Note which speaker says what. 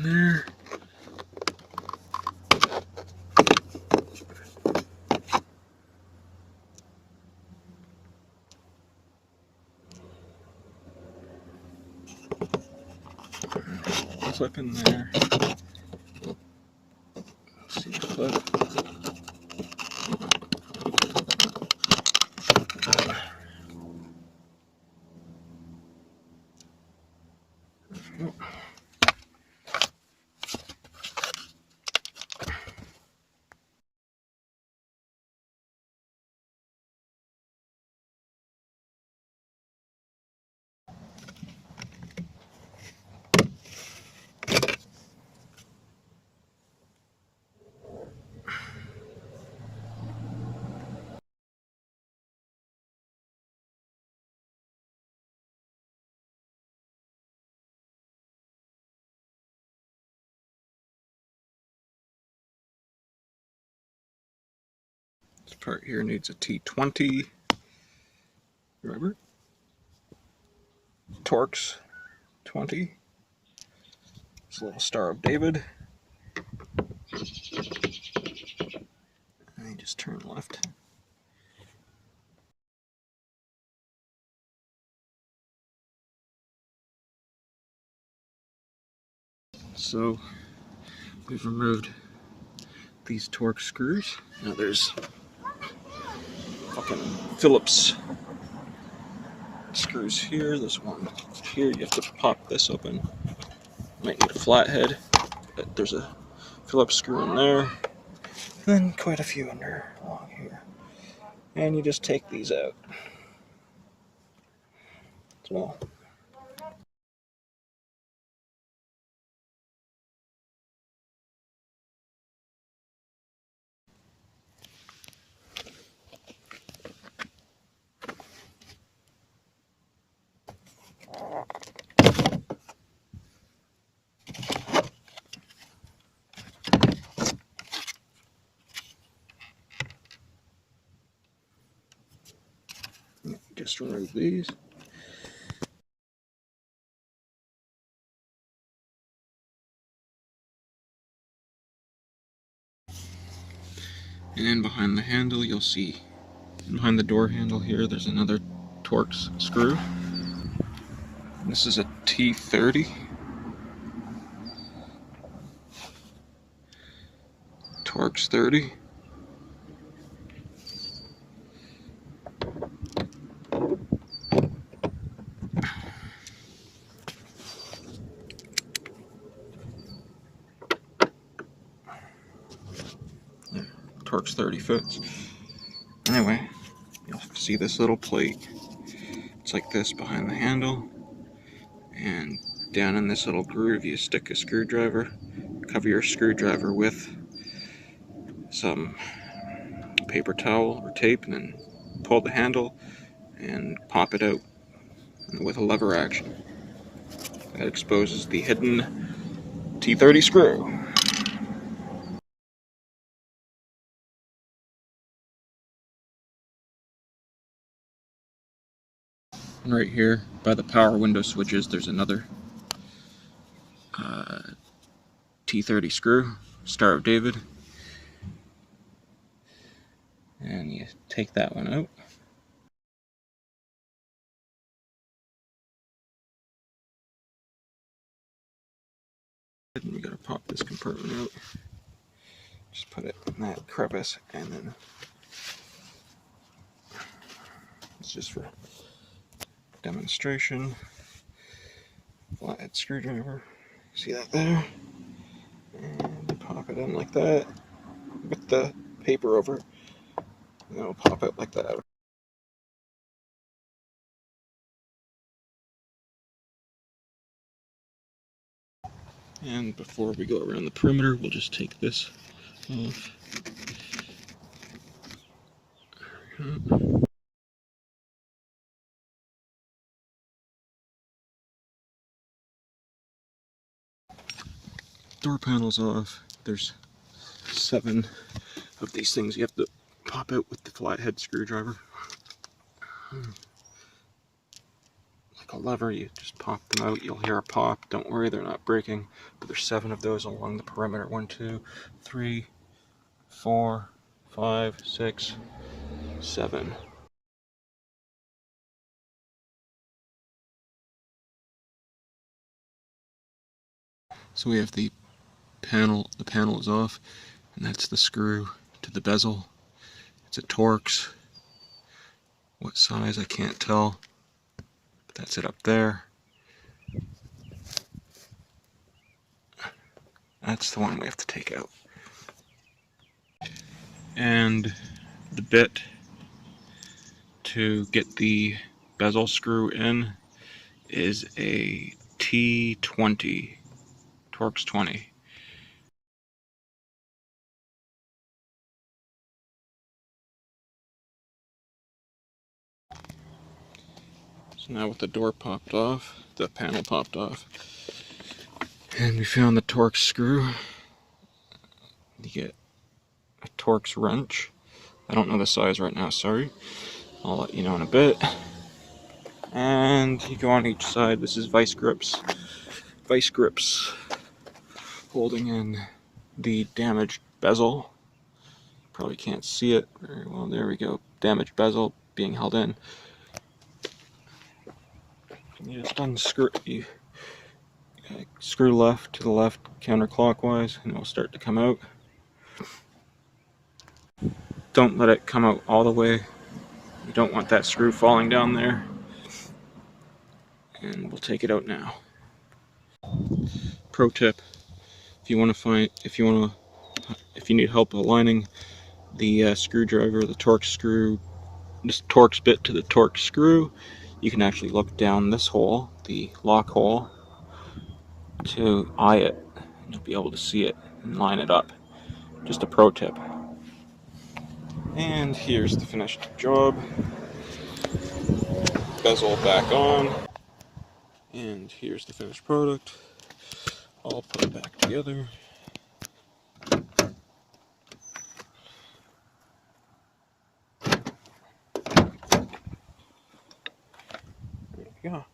Speaker 1: in there. Clip in there. See the clip. This part here needs a T20 rubber. Torx 20. It's a little Star of David. And you just turn left. So we've removed these Torx screws. Now there's fucking Phillips screws here. There's one here. You have to pop this open. Might need a flathead, but there's a Phillips screw in there. And then quite a few under along here. And you just take these out as well. Just remove these. And then behind the handle, you'll see, behind the door handle here, there's another Torx screw. This is a T30. Torx 30. Torx 30 fits. Anyway, you'll see this little plate. It's like this behind the handle. And down in this little groove, you stick a screwdriver. Cover your screwdriver with some paper towel or tape, and then pull the handle and pop it out with a lever action. That exposes the hidden T30 screw. And right here by the power window switches, there's another T30 screw, Star of David. And you take that one out. And you gotta pop this compartment out. Just put it in that crevice, and then it's just for demonstration. Flathead screwdriver. See that there? And pop it in like that with the paper over. And it'll pop out like that. And before we go around the perimeter, we'll just take this off. Door panel's off. There's 7 of these things you have to pop out with the flathead screwdriver. Like like a lever. You just pop them out. You'll hear a pop. Don't worry, they're not breaking. But there's 7 of those along the perimeter. 1, 2, 3, 4, 5, 6, 7. So we have the panel. The panel is off, and that's the screw to the bezel. It's a Torx. What size I can't tell. But that's it up there. That's the one we have to take out. And the bit to get the bezel screw in is a T20 Torx 20. So now with the door popped off, the panel popped off, and we found the Torx screw. You get a Torx wrench. I don't know the size right now, sorry. I'll let you know in a bit. And you go on each side. This is vice grips. Vice grips holding in the damaged bezel. Probably can't see it very well. There we go. Damaged bezel being held in. You just unscrew. You screw left to the left counterclockwise, and it will start to come out. Don't let it come out all the way. You don't want that screw falling down there. And we'll take it out now. Pro tip: if you need help aligning the screwdriver, the Torx screw, this Torx bit to the Torx screw, you can actually look down this hole, the lock hole, to eye it. And you'll be able to see it and line it up. Just a pro tip. And here's the finished job. Bezel back on. And here's the finished product. I'll put it back together. There we go.